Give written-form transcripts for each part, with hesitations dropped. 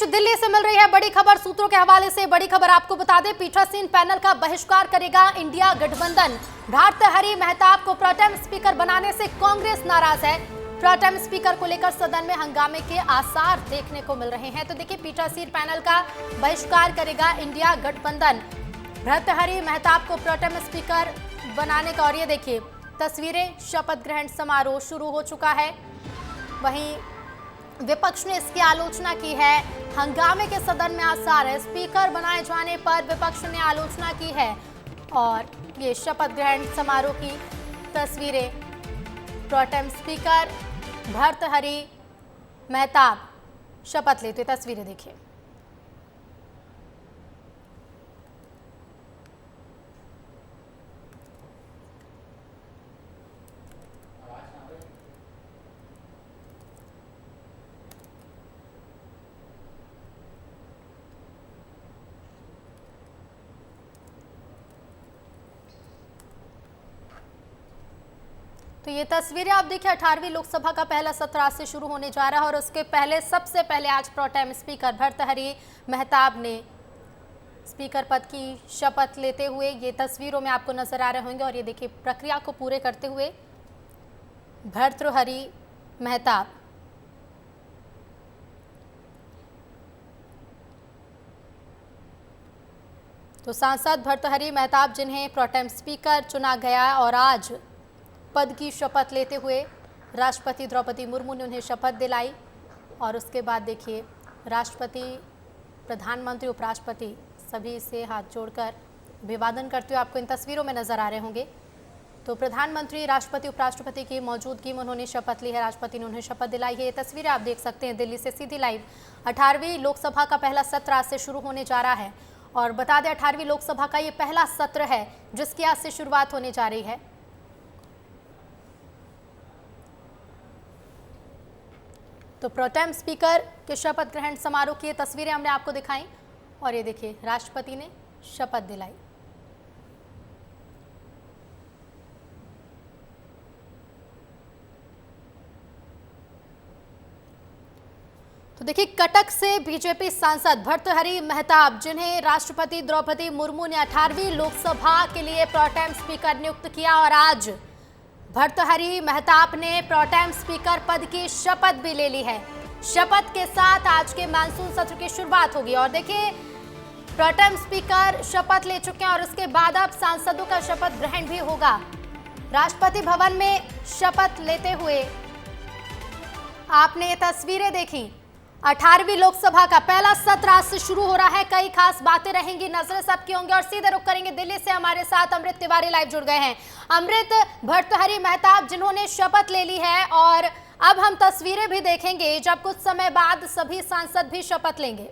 दिल्ली से मिल रही है बड़ी खबर। सूत्रों के हवाले से बड़ी खबर आपको बता दें, पीठासीन पैनल का बहिष्कार करेगा इंडिया गठबंधन। भर्तृहरि महताब को प्रोटेम स्पीकर बनाने से कांग्रेस नाराज है। प्रोटेम स्पीकर को लेकर सदन में हंगामे के आसार देखने को मिल रहे हैं। तो देखिए, पीठासीन पैनल का बहिष्कार करेगा इंडिया गठबंधन। भर्तृहरि महताब को प्रोटेम स्पीकर बनाने का, और ये देखिए तस्वीरें, शपथ ग्रहण समारोह शुरू हो चुका है। वहीं विपक्ष ने इसकी आलोचना की है। हंगामे के सदन में आसार है। स्पीकर बनाए जाने पर विपक्ष ने आलोचना की है। और ये शपथ ग्रहण समारोह की तस्वीरें, प्रोटेम स्पीकर भर्तृहरि महताब शपथ लेते तस्वीरें देखिए। तो ये तस्वीरें आप देखिए, 18वीं लोकसभा का पहला सत्र आज से शुरू होने जा रहा है और उसके पहले सबसे पहले आज प्रोटेम स्पीकर भर्तृहरि महताब ने स्पीकर पद की शपथ लेते हुए ये तस्वीरों में आपको नजर आ रहे होंगे। और ये देखिए प्रक्रिया को पूरे करते हुए भर्तृहरि महताब। तो सांसद भर्तृहरि महताब जिन्हें प्रोटेम स्पीकर चुना गया और आज पद की शपथ लेते हुए राष्ट्रपति द्रौपदी मुर्मू ने उन्हें शपथ दिलाई। और उसके बाद देखिए राष्ट्रपति, प्रधानमंत्री, उपराष्ट्रपति सभी से हाथ जोड़कर अभिवादन करते हुए आपको इन तस्वीरों में नजर आ रहे होंगे। तो प्रधानमंत्री, राष्ट्रपति, उपराष्ट्रपति की मौजूदगी में उन्होंने शपथ ली है। राष्ट्रपति ने उन्हें शपथ दिलाई है। ये तस्वीरें आप देख सकते हैं दिल्ली से सीधी लाइव। 18वीं लोकसभा का पहला सत्र आज से शुरू होने जा रहा है। और बता दें, 18वीं लोकसभा का ये पहला सत्र है जिसकी आज से शुरुआत होने जा रही है। तो प्रोटेम स्पीकर के शपथ ग्रहण समारोह की ये तस्वीरें हमने आपको दिखाई। और ये देखिए राष्ट्रपति ने शपथ दिलाई। तो देखिए, कटक से बीजेपी सांसद भर्तृहरि महताब जिन्हें राष्ट्रपति द्रौपदी मुर्मू ने 18वीं लोकसभा के लिए प्रोटेम स्पीकर नियुक्त किया और आज भर्तृहरि महताब ने प्रोटेम स्पीकर पद की शपथ भी ले ली है। शपथ के साथ आज के मानसून सत्र की शुरुआत होगी। और देखिए, प्रोटेम स्पीकर शपथ ले चुके हैं और उसके बाद अब सांसदों का शपथ ग्रहण भी होगा। राष्ट्रपति भवन में शपथ लेते हुए आपने ये तस्वीरें देखी। 18वीं लोकसभा का पहला सत्र आज से शुरू हो रहा है। कई खास बातें रहेंगी, नजरें सबकी होंगी। और सीधे रुक करेंगे दिल्ली से, हमारे साथ अमृत तिवारी लाइव जुड़ गए हैं। अमृत, भर्तृहरि महताब जिन्होंने शपथ ले ली है और अब हम तस्वीरें भी देखेंगे जब कुछ समय बाद सभी सांसद भी शपथ लेंगे।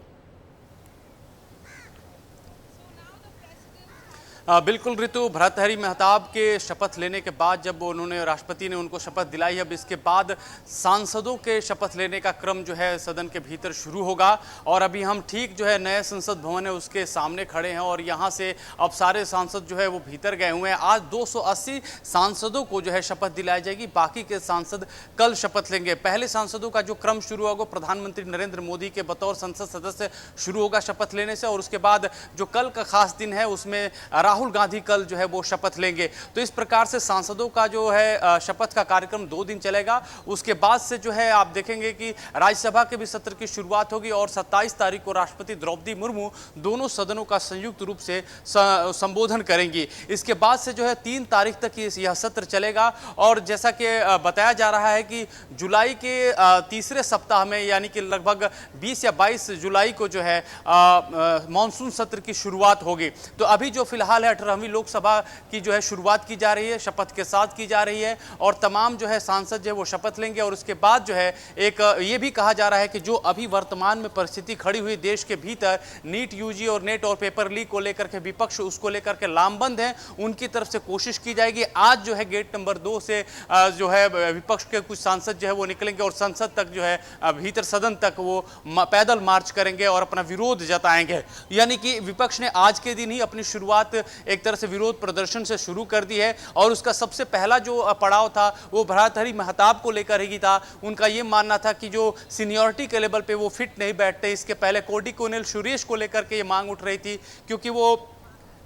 बिल्कुल ऋतु, भर्तृहरि महताब के शपथ लेने के बाद जब उन्होंने, राष्ट्रपति ने उनको शपथ दिलाई, अब इसके बाद सांसदों के शपथ लेने का क्रम जो है सदन के भीतर शुरू होगा। और अभी हम ठीक जो है नए संसद भवन है उसके सामने खड़े हैं और यहाँ से अब सारे सांसद जो है वो भीतर गए हुए हैं। आज 280 सांसदों को जो है शपथ दिलाई जाएगी, बाकी के सांसद कल शपथ लेंगे। पहले सांसदों का जो क्रम शुरू होगा प्रधानमंत्री नरेंद्र मोदी के बतौर संसद सदस्य शुरू होगा शपथ लेने से। और उसके बाद जो कल का खास दिन है उसमें राहुल गांधी कल जो है वो शपथ लेंगे। तो इस प्रकार से सांसदों का जो है शपथ का कार्यक्रम 2 दिन चलेगा। उसके बाद से जो है आप देखेंगे कि राज्यसभा के भी सत्र की शुरुआत होगी और 27 तारीख को राष्ट्रपति द्रौपदी मुर्मू दोनों सदनों का संयुक्त रूप से संबोधन करेंगी। इसके बाद से जो है 3 तारीख तक यह सत्र चलेगा। और जैसा कि बताया जा रहा है कि जुलाई के तीसरे सप्ताह में, यानी कि लगभग 20 या 22 जुलाई को जो है मानसून सत्र की शुरुआत होगी। तो अभी जो फिलहाल है 18वीं लोकसभा की जो है शुरुआत की जा रही है, शपथ के साथ की जा रही है और तमाम जो है सांसद जो है वो शपथ लेंगे। और उसके बाद जो है एक ये भी कहा जा रहा है कि जो अभी वर्तमान में परिस्थिति खड़ी हुई देश के भीतर, नीट यूजी और नेट और पेपर लीक को लेकर के विपक्ष उसको लेकर के लामबंद है, उनकी तरफ से कोशिश की जाएगी। आज जो है गेट नंबर 2 से जो है विपक्ष के कुछ सांसद जो है वो निकलेंगे और संसद तक जो है भीतर सदन तक वो पैदल मार्च करेंगे और अपना विरोध जताएंगे। यानी कि विपक्ष ने आज के दिन ही अपनी शुरुआत एक तरह से विरोध प्रदर्शन से शुरू कर दी है। और उसका सबसे पहला जो पड़ाव था वो भर्तृहरि महताब को लेकर ही था। उनका ये मानना था कि जो सीनियरिटी के लेवल पे वो फिट नहीं बैठते। इसके पहले कोडी कोनेल सुरेश को लेकर के ये मांग उठ रही थी, क्योंकि वो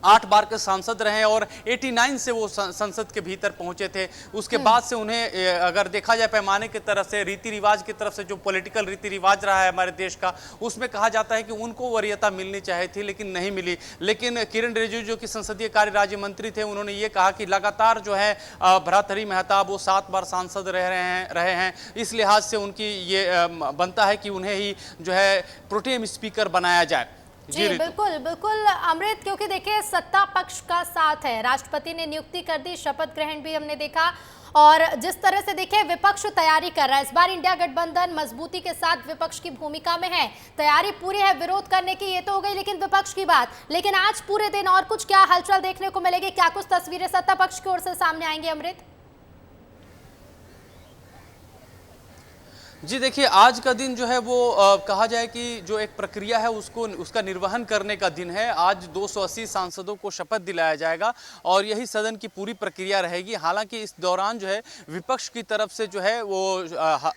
8 बार के सांसद रहे और 89 से वो संसद के भीतर पहुंचे थे। उसके बाद से उन्हें अगर देखा जाए पैमाने की तरफ से, रीति रिवाज की तरफ से, जो पॉलिटिकल रीति रिवाज रहा है हमारे देश का, उसमें कहा जाता है कि उनको वरीयता मिलनी चाहिए थी, लेकिन नहीं मिली। लेकिन किरण रिजिजू जो कि संसदीय कार्य राज्य मंत्री थे, उन्होंने ये कहा कि लगातार जो है भर्तृहरि महताब वो 7 बार सांसद रहे हैं। इस लिहाज से उनकी ये बनता है कि उन्हें ही जो है प्रोटेम स्पीकर बनाया जाए। जी बिल्कुल बिल्कुल अमृत, क्योंकि देखिए सत्ता पक्ष का साथ है, राष्ट्रपति ने नियुक्ति कर दी, शपथ ग्रहण भी हमने देखा, और जिस तरह से देखिए विपक्ष तैयारी कर रहा है, इस बार इंडिया गठबंधन मजबूती के साथ विपक्ष की भूमिका में है, तैयारी पूरी है विरोध करने की। ये तो हो गई लेकिन विपक्ष की बात, लेकिन आज पूरे दिन और कुछ क्या हलचल देखने को मिलेगी, क्या कुछ तस्वीरें सत्ता पक्ष की ओर से सामने आएंगी अमृत? जी देखिए, आज का दिन जो है वो कहा जाए कि जो एक प्रक्रिया है उसका निर्वहन करने का दिन है। आज 280 सांसदों को शपथ दिलाया जाएगा और यही सदन की पूरी प्रक्रिया रहेगी। हालांकि इस दौरान जो है विपक्ष की तरफ से जो है वो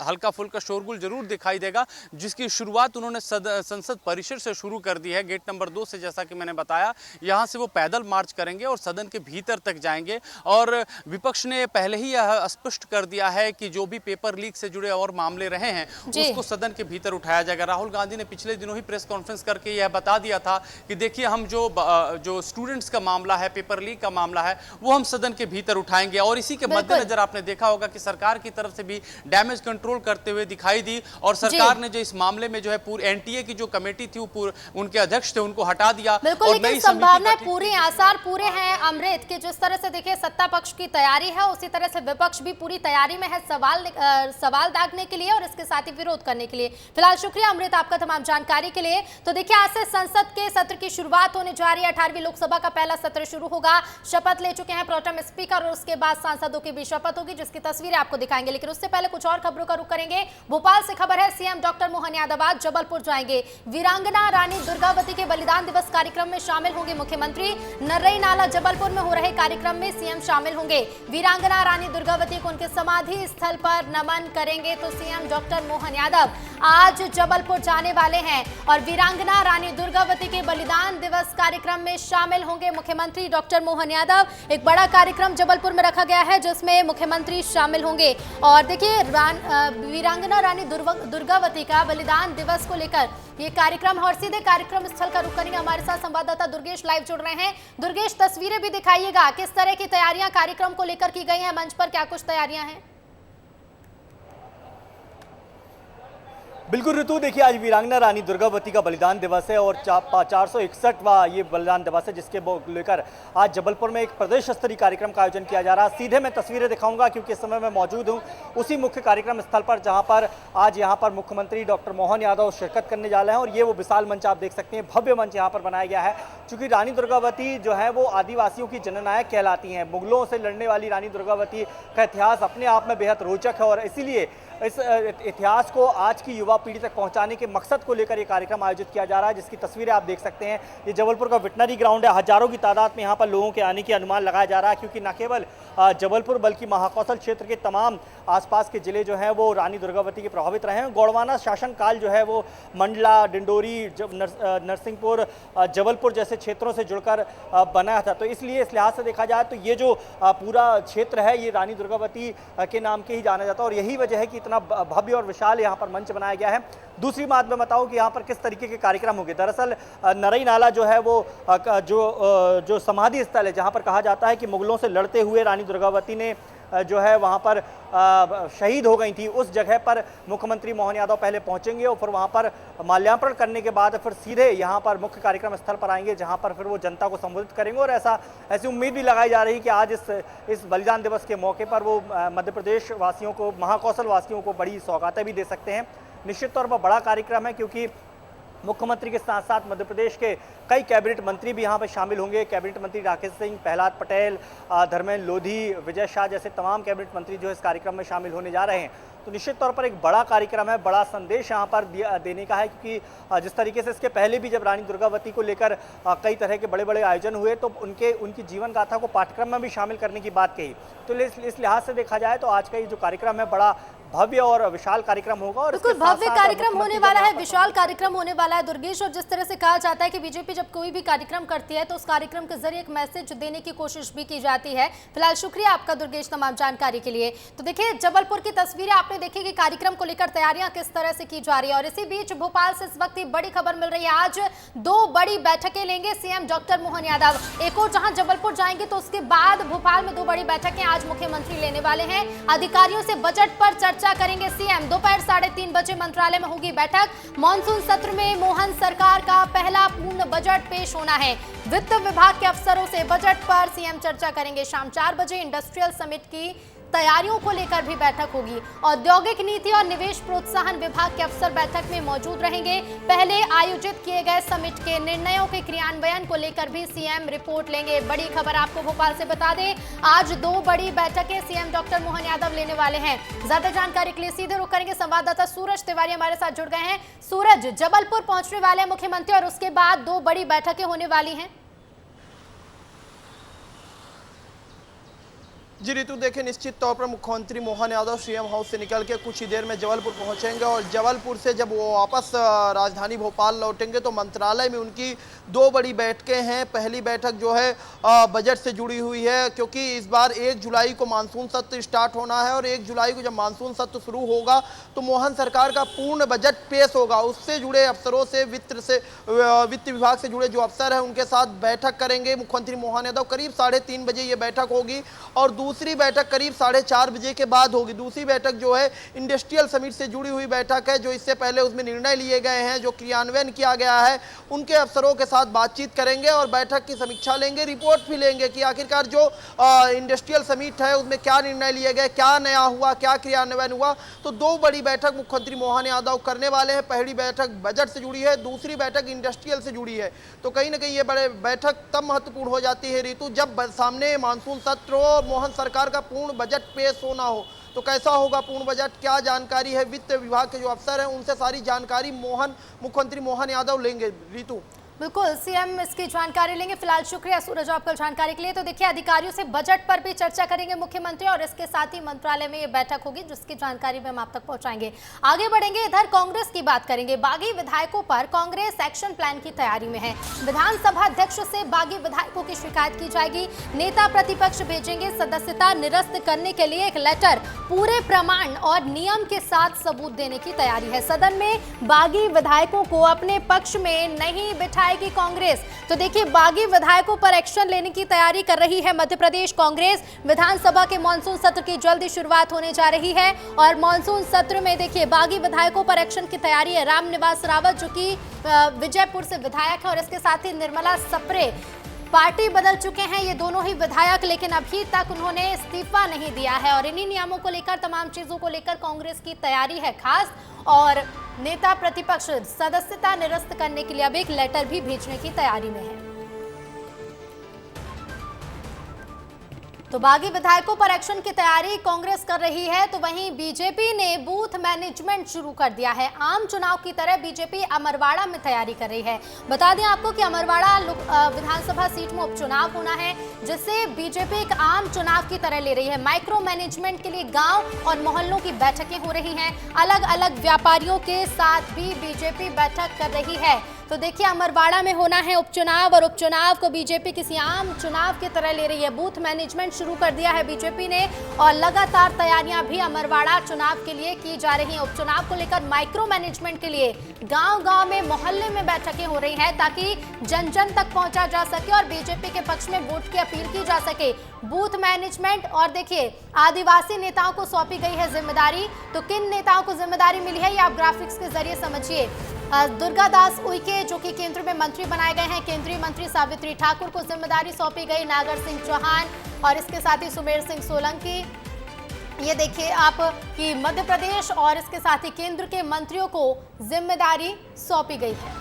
हल्का फुल्का शोरगुल जरूर दिखाई देगा, जिसकी शुरुआत उन्होंने संसद परिसर से शुरू कर दी है, गेट नंबर 2 से। जैसा कि मैंने बताया, यहाँ से वो पैदल मार्च करेंगे और सदन के भीतर तक जाएंगे। और विपक्ष ने पहले ही यह स्पष्ट कर दिया है कि जो भी पेपर लीक से जुड़े और मामले रहे हैं उसको सदन के भीतर उठाया जाएगा। राहुल गांधी ने पिछले दिनों ही प्रेस कॉन्फ्रेंस करके यह बता दिया था कि देखिए, हम जो स्टूडेंट्स का मामला है, पेपर लीक का मामला है, वो हम सदन के भीतर उठाएंगे। और इसी के मद्देनजर आपने देखा होगा कि सरकार की तरफ से भी डैमेज कंट्रोल करते हुए दिखाई दी, और सरकार ने जो इस मामले में जो है पूरी एनटीए की जो कमेटी थी उनके अध्यक्ष थे उनको हटा दिया। और नई संभावनाएं पूरी, आसार पूरे हैं अमृत कि जिस तरह से देखिए सत्ता पक्ष की तैयारी है, उसी तरह से विपक्ष भी पूरी तैयारी में है सवाल दागने के लिए और इसके साथ ही विरोध करने के लिए। फिलहाल शुक्रिया अमृत आपका तमाम जानकारी के लिए। तो देखिए, आज से संसद के सत्र की शुरुआत होने जा रही है। 18वीं लोकसभा का पहला सत्र शुरू होगा। शपथ ले चुके हैं प्रोटेम स्पीकर और उसके बाद सांसदों की भी शपथ होगी, जिसकी तस्वीरें आपको दिखाएंगे। लेकिन उससे पहले कुछ और खबरों का रुख करेंगे। भोपाल से खबर है, सीएम डॉक्टर मोहन यादव आज जबलपुर जाएंगे। वीरांगना रानी दुर्गावती के बलिदान दिवस कार्यक्रम में शामिल होंगे मुख्यमंत्री। नर्रई नाला जबलपुर में हो रहे कार्यक्रम में सीएम शामिल होंगे। वीरांगना रानी दुर्गावती को उनके समाधि स्थल पर नमन करेंगे। तो सीएम डॉक्टर मोहन यादव आज जबलपुर जाने वाले हैं और वीरांगना रानी दुर्गावती के बलिदान दिवस कार्यक्रम में शामिल होंगे मुख्यमंत्री डॉक्टर मोहन यादव। एक बड़ा कार्यक्रम जबलपुर में रखा गया है जिसमें मुख्यमंत्री शामिल होंगे। और देखिए, वीरांगना रानी दुर्गावती का बलिदान दिवस को लेकर ये कार्यक्रम, और सीधे कार्यक्रम स्थल का रुख करेंगे। हमारे साथ संवाददाता दुर्गेश लाइव जुड़ रहे हैं। दुर्गेश, तस्वीरें भी दिखाइएगा, किस तरह की तैयारियां कार्यक्रम को लेकर की गई हैं, मंच पर क्या कुछ तैयारियां हैं? बिल्कुल ऋतु, देखिए आज वीरांगना रानी दुर्गावती का बलिदान दिवस है और 461वां ये बलिदान दिवस है, जिसके लेकर आज जबलपुर में एक प्रदेश स्तरीय कार्यक्रम का आयोजन किया जा रहा है। सीधे मैं तस्वीरें दिखाऊंगा क्योंकि इस समय मैं मौजूद हूं उसी मुख्य कार्यक्रम स्थल पर, जहां पर आज यहां पर मुख्यमंत्री डॉक्टर मोहन यादव शिरकत करने जा रहे हैं। और ये वो विशाल मंच आप देख सकते हैं, भव्य मंच यहाँ पर बनाया गया है। चूंकि रानी दुर्गावती जो है वो आदिवासियों की जननायक कहलाती हैं। मुगलों से लड़ने वाली रानी दुर्गावती का इतिहास अपने आप में बेहद रोचक है और इसीलिए इस इतिहास को आज की युवा पीढ़ी तक पहुंचाने के मकसद को लेकर ये कार्यक्रम आयोजित किया जा रहा है, जिसकी तस्वीरें आप देख सकते हैं। ये जबलपुर का वेटनरी ग्राउंड है। हजारों की तादाद में यहाँ पर लोगों के आने की अनुमान लगाया जा रहा है, क्योंकि न केवल जबलपुर बल्कि महाकौशल क्षेत्र के तमाम आसपास के जिले जो हैं वो रानी दुर्गावती के प्रभावित रहे हैं। गौड़वाना शासनकाल जो है वो मंडला, डिंडोरी, नरसिंहपुर, जबलपुर जैसे क्षेत्रों से जुड़कर बना था। तो इसलिए इस लिहाज से देखा जाए तो ये जो पूरा क्षेत्र है ये रानी दुर्गावती के नाम के ही जाना जाता है और यही वजह है कि इतना भव्य और विशाल यहाँ पर मंच बनाया गया है। दूसरी बात मैं बताऊं कि यहाँ पर किस तरीके के कार्यक्रम होंगे। दरअसल नरई नाला जो है वो जो समाधि स्थल है, जहाँ पर कहा जाता है कि मुगलों से लड़ते हुए रानी दुर्गावती ने जो है वहाँ पर शहीद हो गई थी, उस जगह पर मुख्यमंत्री मोहन यादव पहले पहुँचेंगे और फिर वहाँ पर माल्यार्पण करने के बाद फिर सीधे यहाँ पर मुख्य कार्यक्रम स्थल पर आएंगे, जहाँ पर फिर वो जनता को संबोधित करेंगे। और ऐसी उम्मीद भी लगाई जा रही है कि आज इस बलिदान दिवस के मौके पर वो मध्य प्रदेश वासियों को, महाकौशल वासियों को बड़ी सौगातें भी दे सकते हैं। निश्चित तौर पर बड़ा कार्यक्रम है, क्योंकि मुख्यमंत्री के साथ साथ मध्य प्रदेश के कई कैबिनेट मंत्री भी यहाँ पर शामिल होंगे। कैबिनेट मंत्री राकेश सिंह, प्रहलाद पटेल, धर्मेंद्र लोधी, विजय शाह जैसे तमाम कैबिनेट मंत्री जो इस कार्यक्रम में शामिल होने जा रहे हैं। तो निश्चित तौर पर एक बड़ा कार्यक्रम है, बड़ा संदेश यहाँ पर देने का है, क्योंकि जिस तरीके से इसके पहले भी जब रानी दुर्गावती को लेकर कई तरह के बड़े बड़े आयोजन हुए तो उनकी जीवन गाथा को पाठ्यक्रम में भी शामिल करने की बात कही। तो इस लिहाज से देखा जाए तो आज का ये जो कार्यक्रम है बड़ा भव्य और विशाल कार्यक्रम होगा और बिल्कुल भव्य कार्यक्रम होने वाला है, विशाल कार्यक्रम होने वाला है दुर्गेश। और जिस तरह से कहा जाता है कि बीजेपी जब कोई भी कार्यक्रम करती है तो उस कार्यक्रम के जरिए एक मैसेज देने की कोशिश भी की जाती है। फिलहाल शुक्रिया आपका दुर्गेश तमाम जानकारी के लिए। तो देखिए जबलपुर की तस्वीरें आपने देखी कि कार्यक्रम को लेकर तैयारियां किस तरह से की जा रही है। और इसी बीच भोपाल से इस वक्त बड़ी खबर मिल रही है, आज 2 बड़ी बैठकें लेंगे सीएम डॉक्टर मोहन यादव। एक और जहां जबलपुर जाएंगे तो उसके बाद भोपाल में 2 बड़ी बैठकें आज मुख्यमंत्री लेने वाले हैं। अधिकारियों से बजट पर चर्चा करेंगे सीएम। दोपहर 3:30 बजे मंत्रालय में होगी बैठक। मॉनसून सत्र में मोहन सरकार का पहला पूर्ण बजट पेश होना है। वित्त विभाग के अफसरों से बजट पर सीएम चर्चा करेंगे। शाम 4 बजे इंडस्ट्रियल समिट की तैयारियों को लेकर भी बैठक होगी। औद्योगिक नीति और निवेश प्रोत्साहन विभाग के अफसर बैठक में मौजूद रहेंगे। पहले आयोजित किए गए समिट के निर्णयों के क्रियान्वयन को लेकर भी सीएम रिपोर्ट लेंगे। बड़ी खबर आपको भोपाल से बता दें, आज 2 बड़ी बैठकें सीएम डॉक्टर मोहन यादव लेने वाले हैं। ज्यादा जानकारी के लिए सीधे रुख करेंगे, संवाददाता सूरज तिवारी हमारे साथ जुड़ गए हैं। सूरज, जबलपुर पहुंचने वाले मुख्यमंत्री और उसके बाद 2 बड़ी बैठकें होने वाली हैं। जी ऋतु, देखिए निश्चित तौर पर मुख्यमंत्री मोहन यादव सीएम हाउस से निकल के कुछ ही देर में जबलपुर पहुंचेंगे और जबलपुर से जब वो वापस राजधानी भोपाल लौटेंगे तो मंत्रालय में उनकी 2 बड़ी बैठकें हैं। पहली बैठक जो है बजट से जुड़ी हुई है, क्योंकि इस बार 1 जुलाई को मानसून सत्र स्टार्ट होना है और 1 जुलाई को जब मानसून सत्र शुरू होगा तो मोहन सरकार का पूर्ण बजट पेश होगा। उससे जुड़े अफसरों से वित्त विभाग से जुड़े जो अफसर हैं उनके साथ बैठक करेंगे मुख्यमंत्री मोहन यादव। करीब 3:30 बजे ये बैठक होगी और दूसरी बैठक करीब 4:30 बजे के बाद होगी। दूसरी बैठक जो है इंडस्ट्रियल समिट से जुड़ी हुई बैठक है, जो इससे पहले उसमें निर्णय लिए गए हैं, जो क्रियान्वयन किया गया है, उनके अफसरों के साथ बातचीत करेंगे और बैठक की समीक्षा लेंगे, रिपोर्ट भी लेंगे कि आखिरकार जो इंडस्ट्रियल समिट है उसमें क्या निर्णय लिए गए, क्या नया हुआ, क्या क्रियान्वयन हुआ। तो 2 बड़ी बैठक मुख्यमंत्री मोहन यादव करने वाले हैं। पहली बैठक बजट से जुड़ी है, दूसरी बैठक इंडस्ट्रियल से जुड़ी है। तो कहीं ना कहीं ये बड़े बैठक तब महत्वपूर्ण हो जाती है ऋतु, जब सामने मानसून सत्र हो, मोहन सरकार का पूर्ण बजट पेश होना हो। तो कैसा होगा पूर्ण बजट, क्या जानकारी है, वित्त विभाग के जो अफसर हैं उनसे सारी जानकारी मुख्यमंत्री मोहन यादव लेंगे ऋतु। बिल्कुल सीएम इसकी जानकारी लेंगे। फिलहाल शुक्रिया सूरज आपका जानकारी के लिए। तो देखिए अधिकारियों से बजट पर भी चर्चा करेंगे मुख्यमंत्री और इसके साथ ही मंत्रालय में ये बैठक होगी जिसकी जानकारी भी हम आप तक पहुंचाएंगे। आगे बढ़ेंगे, इधर कांग्रेस की बात करेंगे। बागी विधायकों पर कांग्रेस एक्शन प्लान की तैयारी में है। विधानसभा अध्यक्ष से बागी विधायकों की शिकायत की जाएगी। नेता प्रतिपक्ष भेजेंगे सदस्यता निरस्त करने के लिए एक लेटर, पूरे प्रमाण और नियम के साथ सबूत देने की तैयारी है। सदन में बागी विधायकों को अपने पक्ष में नहीं बिठाएगी कांग्रेस। तो देखिए बागी विधायकों पर एक्शन लेने की तैयारी कर रही है मध्य प्रदेश कांग्रेस। विधानसभा के मानसून सत्र की जल्दी शुरुआत होने जा रही है और मानसून सत्र में देखिए बागी विधायकों पर एक्शन की तैयारी है। रामनिवास रावत जो कि विजयपुर से विधायक है और इसके साथ ही निर्मला सप्रे, पार्टी बदल चुके हैं ये दोनों ही विधायक, लेकिन अभी तक उन्होंने इस्तीफा नहीं दिया है। और इन्हीं नियमों को लेकर, तमाम चीजों को लेकर कांग्रेस की तैयारी है खास, और नेता प्रतिपक्ष सदस्यता निरस्त करने के लिए अब एक लेटर भी भेजने की तैयारी में है। तो बागी विधायकों पर एक्शन की तैयारी कांग्रेस कर रही है, तो वहीं बीजेपी ने बूथ मैनेजमेंट शुरू कर दिया है। आम चुनाव की तरह बीजेपी अमरवाड़ा में तैयारी कर रही है। बता दें आपको कि अमरवाड़ा विधानसभा सीट में उपचुनाव होना है, जिससे बीजेपी एक आम चुनाव की तरह ले रही है। माइक्रो मैनेजमेंट के लिए गांव और मोहल्लों की बैठकें हो रही हैं। अलग अलग व्यापारियों के साथ भी बीजेपी बैठक कर रही है। तो देखिए अमरवाड़ा में होना है उपचुनाव और उपचुनाव को बीजेपी किसी आम चुनाव की तरह ले रही है। बूथ मैनेजमेंट शुरू कर दिया है बीजेपी ने और लगातार तैयारियां भी अमरवाड़ा चुनाव के लिए की जा रही हैं। उपचुनाव को लेकर माइक्रो मैनेजमेंट के लिए गांव-गांव में, मोहल्ले में बैठकें हो रही हैं ताकि जन जन तक पहुंचा जा सके और बीजेपी के पक्ष में वोट की अपील की जा सके। बूथ मैनेजमेंट और देखिए आदिवासी नेताओं को सौंपी गई है जिम्मेदारी। तो किन नेताओं को जिम्मेदारी मिली है ये आप ग्राफिक्स के जरिए समझिए। दुर्गादास उइके जो कि केंद्र में मंत्री बनाए गए हैं, केंद्रीय मंत्री सावित्री ठाकुर को जिम्मेदारी सौंपी गई, नागर सिंह चौहान और इसके साथ ही सुमेर सिंह सोलंकी। ये देखिए आप कि मध्य प्रदेश और इसके साथ ही केंद्र के मंत्रियों को जिम्मेदारी सौंपी गई है।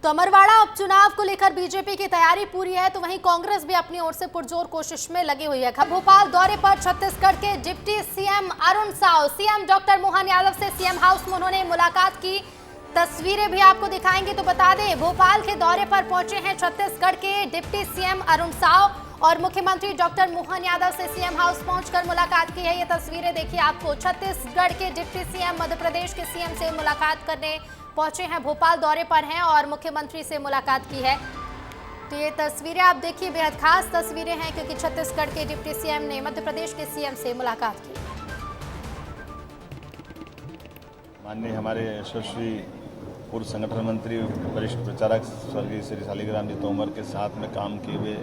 तो अमरवाड़ा उपचुनाव को लेकर बीजेपी की तैयारी पूरी है, तो वहीं कांग्रेस भी अपनी ओर से पुरजोर कोशिश में लगी हुई है। भोपाल दौरे पर छत्तीसगढ़ के deputy CM Arun Sao, CM doctor Mohan Yadav से सीएम हाउस में उन्होंने मुलाकात की। तस्वीरें भी आपको दिखाएंगे। तो बता दें, भोपाल के दौरे पर पहुंचे हैं छत्तीसगढ़ के डिप्टी सीएम अरुण साव और मुख्यमंत्री डॉक्टर मोहन यादव से सीएम हाउस पहुंचकर मुलाकात की है। ये तस्वीरें देखिए आपको, छत्तीसगढ़ के डिप्टी सीएम मध्य प्रदेश के सीएम से मुलाकात करने पहुंचे हैं, भोपाल दौरे पर हैं और मुख्यमंत्री से मुलाकात की है। तो ये तस्वीरें आप देखिए, बेहद खास तस्वीरें हैं क्योंकि छत्तीसगढ़ के डिप्टी सीएम ने मध्य प्रदेश के सीएम से मुलाकात की। माननीय हमारे यशस्वी पूर्व संगठन मंत्री वरिष्ठ प्रचारक स्वर्गीय श्री शालिग्राम जी तोमर के साथ में काम किए हुए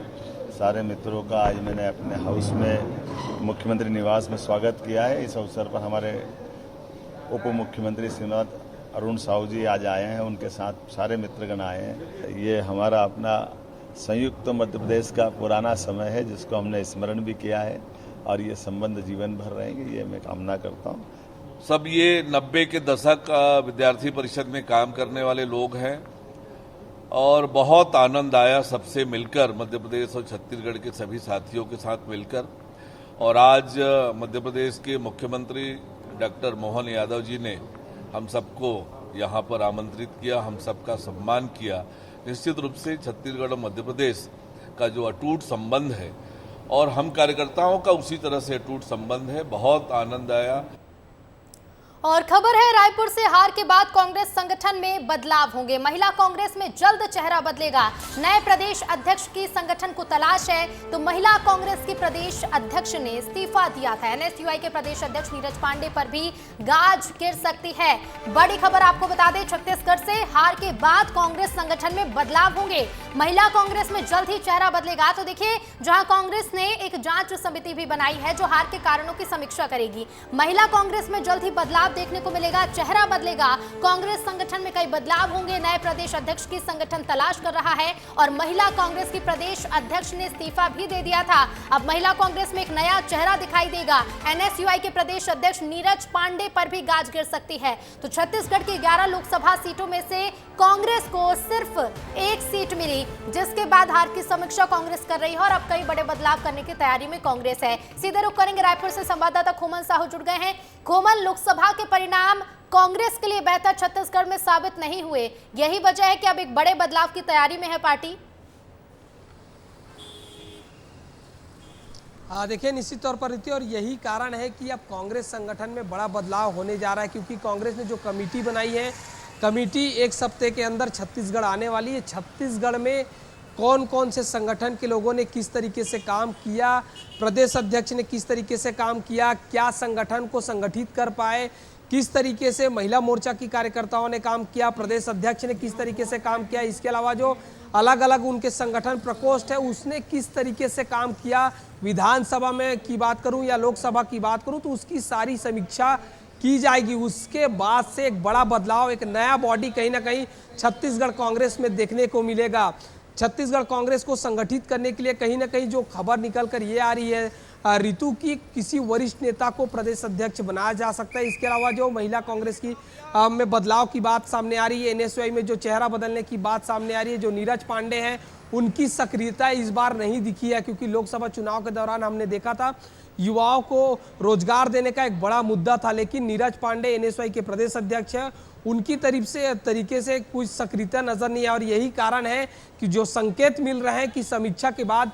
सारे मित्रों का आज मैंने अपने हाउस में मुख्यमंत्री निवास में स्वागत किया है। इस अवसर पर हमारे उप मुख्यमंत्री श्रीमान अरुण साव जी आज आए हैं, उनके साथ सारे मित्रगण आए हैं। ये हमारा अपना संयुक्त मध्य प्रदेश का पुराना समय है जिसको हमने स्मरण भी किया है और ये संबंध जीवन भर रहेंगे, ये मैं कामना करता हूँ। सब ये 90 के दशक विद्यार्थी परिषद में काम करने वाले लोग हैं और बहुत आनंद आया सबसे मिलकर, मध्य प्रदेश और छत्तीसगढ़ के सभी साथियों के साथ मिलकर। और आज मध्य प्रदेश के मुख्यमंत्री डॉक्टर मोहन यादव जी ने हम सबको यहाँ पर आमंत्रित किया, हम सबका सम्मान किया। निश्चित रूप से छत्तीसगढ़ और मध्य प्रदेश का जो अटूट संबंध है और हम कार्यकर्ताओं का उसी तरह से अटूट संबंध है, बहुत आनंद आया। और खबर है, रायपुर से हार के बाद कांग्रेस संगठन में बदलाव होंगे। महिला कांग्रेस में जल्द चेहरा बदलेगा। नए प्रदेश अध्यक्ष की संगठन को तलाश है, तो महिला कांग्रेस की प्रदेश अध्यक्ष ने इस्तीफा दिया था। एनएसयूआई के प्रदेश अध्यक्ष नीरज पांडे पर भी गाज गिर सकती है। बड़ी खबर आपको बता दें, छत्तीसगढ़ से हार के बाद कांग्रेस संगठन में बदलाव होंगे। महिला कांग्रेस में जल्द ही चेहरा बदलेगा। तो देखिए, जहां कांग्रेस ने एक जांच समिति भी बनाई है जो हार के कारणों की समीक्षा करेगी। महिला कांग्रेस में जल्द ही बदलाव देखने को मिलेगा, चेहरा बदलेगा। कांग्रेस संगठन में कई बदलाव होंगे। नए प्रदेश अध्यक्ष की संगठन तलाश कर रहा है और महिला कांग्रेस की प्रदेश अध्यक्ष ने इस्तीफा भी दे दिया था। अब महिला कांग्रेस में एक नया चेहरा दिखाई देगा। एनएसयूआई के प्रदेश अध्यक्ष नीरज पांडे पर भी गाज गिर सकती है। तो छत्तीसगढ़ की 11 लोकसभा सीटों में से कांग्रेस को सिर्फ एक सीट मिली, जिसके बाद हार की समीक्षा कांग्रेस कर रही है और अब कई बड़े बदलाव करने की तैयारी में कांग्रेस है। सीधे रुख करेंगे, रायपुर से संवाददाता खोमन साहू जुड़ गए हैं। खोमन, लोकसभा के परिणाम कांग्रेस के लिए बेहतर छत्तीसगढ़ में साबित नहीं हुए, यही वजह है कि अब एक बड़े बदलाव की तैयारी में है पार्टी। देखिए, निश्चित तौर पर रीति, और यही कारण है कि अब कांग्रेस संगठन में बड़ा बदलाव होने जा रहा है, क्योंकि कांग्रेस ने जो कमेटी बनाई है, कमेटी एक सप्ताह के अंदर छत्तीसगढ़ आने वाली है। छत्तीसगढ़ में कौन कौन से संगठन के लोगों ने किस तरीके से काम किया, प्रदेश अध्यक्ष ने किस तरीके से काम किया, क्या संगठन को संगठित कर पाए, किस तरीके से महिला मोर्चा की कार्यकर्ताओं ने काम किया, प्रदेश अध्यक्ष ने किस तरीके से काम किया, इसके अलावा जो अलग अलग उनके संगठन प्रकोष्ठ है उसने किस तरीके से काम किया, विधानसभा में की बात करूं या लोकसभा की बात करूं तो उसकी सारी समीक्षा की जाएगी। उसके बाद से एक बड़ा बदलाव, एक नया बॉडी कहीं ना कहीं छत्तीसगढ़ कांग्रेस में देखने को मिलेगा। छत्तीसगढ़ कांग्रेस को संगठित करने के लिए कहीं ना कहीं जो खबर निकल कर ये आ रही है ऋतु की, किसी वरिष्ठ नेता को प्रदेश अध्यक्ष बनाया जा सकता है। इसके अलावा जो महिला कांग्रेस की में बदलाव की बात सामने आ रही है, एनएसयूआई में जो चेहरा बदलने की बात सामने आ रही है, जो नीरज पांडे हैं उनकी सक्रियता इस बार नहीं दिखी है, क्योंकि लोकसभा चुनाव के दौरान हमने देखा था युवाओं को रोजगार देने का एक बड़ा मुद्दा था, लेकिन नीरज पांडे एनएसयूआई के प्रदेश अध्यक्ष हैं, उनकी तरीके से कुछ सक्रियता नजर नहीं है। और यही कारण है कि जो संकेत मिल रहे हैं कि समीक्षा के बाद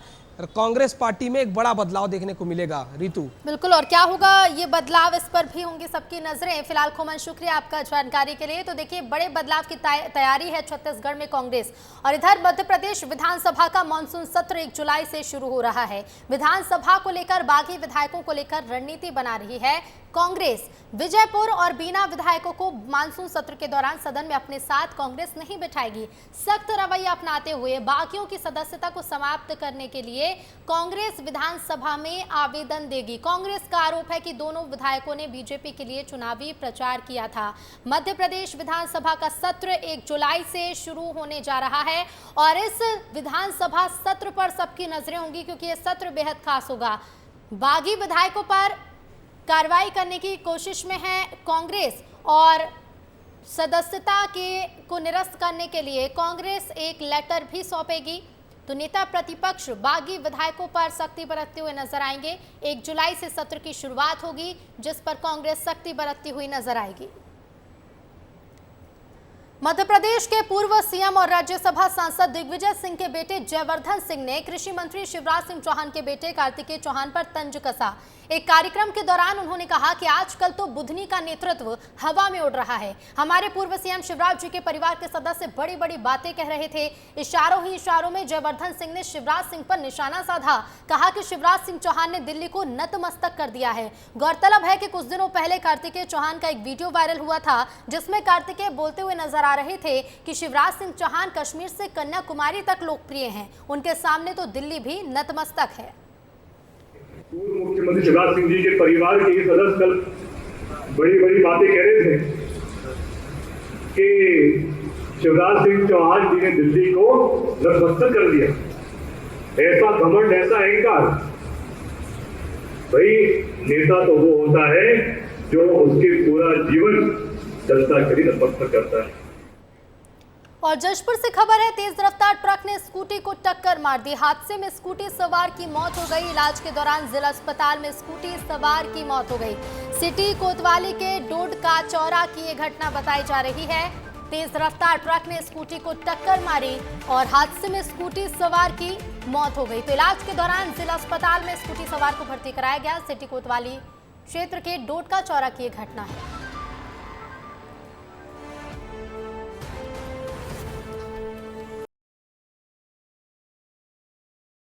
कांग्रेस पार्टी में एक बड़ा बदलाव देखने को मिलेगा। ऋतु, बिल्कुल, और क्या होगा ये बदलाव, इस पर भी होंगी सबकी नजरें। फिलहाल खोमन, शुक्रिया आपका जानकारी के लिए। तो देखिए, बड़े बदलाव की तैयारी है छत्तीसगढ़ में कांग्रेस। और इधर मध्य प्रदेश विधानसभा का मानसून सत्र 1 जुलाई से शुरू हो रहा है। विधानसभा को लेकर, बागी विधायकों को लेकर रणनीति बना रही है कांग्रेस। विजयपुर और बीना विधायकों को मानसून सत्र के दौरान सदन में अपने साथ कांग्रेस नहीं बिठाएगी। सख्त रवैया अपनाते हुए बाकियों की सदस्यता को समाप्त करने के लिए कांग्रेस विधानसभा में आवेदन देगी। कांग्रेस का आरोप है कि दोनों विधायकों ने बीजेपी के लिए चुनावी प्रचार किया था। मध्य प्रदेश विधानसभा का सत्र 1 जुलाई से शुरू होने जा रहा है और इस विधानसभा सत्र पर सबकी नजरें होंगी, क्योंकि यह सत्र बेहद खास होगा। बागी विधायकों पर कार्रवाई करने की कोशिश में है कांग्रेस और सदस्यता को निरस्त करने के लिए कांग्रेस एक लेटर भी सौंपेगी। तो नेता प्रतिपक्ष बागी विधायकों पर सख्ती बरतते हुए नजर आएंगे। 1 जुलाई से सत्र की शुरुआत होगी, जिस पर कांग्रेस सख्ती बरतती हुई नजर आएगी। मध्य प्रदेश के पूर्व सीएम और राज्यसभा सांसद दिग्विजय सिंह के बेटे जयवर्धन सिंह ने कृषि मंत्री शिवराज सिंह चौहान के बेटे कार्तिकेय चौहान पर तंज कसा। एक कार्यक्रम के दौरान उन्होंने कहा कि आजकल तो बुधनी का नेतृत्व हवा में उड़ रहा है। हमारे पूर्व सीएम शिवराज जी के परिवार के सदस्य बड़ी बड़ी बातें कह रहे थे। इशारों ही इशारों में जयवर्धन सिंह ने शिवराज सिंह पर निशाना साधा। कहा कि शिवराज सिंह चौहान ने दिल्ली को नतमस्तक कर दिया है। गौरतलब है कि कुछ दिनों पहले कार्तिकेय चौहान का एक वीडियो वायरल हुआ था, जिसमें कार्तिकेय बोलते हुए नजर आ रहे थे कि शिवराज सिंह चौहान कश्मीर से कन्याकुमारी तक लोकप्रिय हैं, उनके सामने तो दिल्ली भी नतमस्तक है। पूर्व मुख्यमंत्री शिवराज सिंह जी के परिवार के सदस्य कल बड़ी बड़ी बातें कह रहे थे कि शिवराज सिंह चौहान जी ने दिल्ली को नतमस्तक कर दिया। ऐसा घमंड, ऐसा अहंकार, भाई नेता तो वो होता है जो उसके पूरा जीवन जनता के लिए नतमस्तक करता है। और जशपुर से खबर है, तेज रफ्तार ट्रक ने स्कूटी को टक्कर मार दी। हादसे में स्कूटी सवार की मौत हो गई। इलाज के दौरान जिला अस्पताल में स्कूटी सवार की मौत हो गई। सिटी कोतवाली के डोड का चौरा की ये घटना बताई जा रही है। तेज रफ्तार ट्रक ने स्कूटी को टक्कर मारी और हादसे में स्कूटी सवार की मौत हो गई। तो इलाज के दौरान जिला अस्पताल में स्कूटी सवार को भर्ती कराया गया। सिटी कोतवाली क्षेत्र के डोड का चौरा की ये घटना है।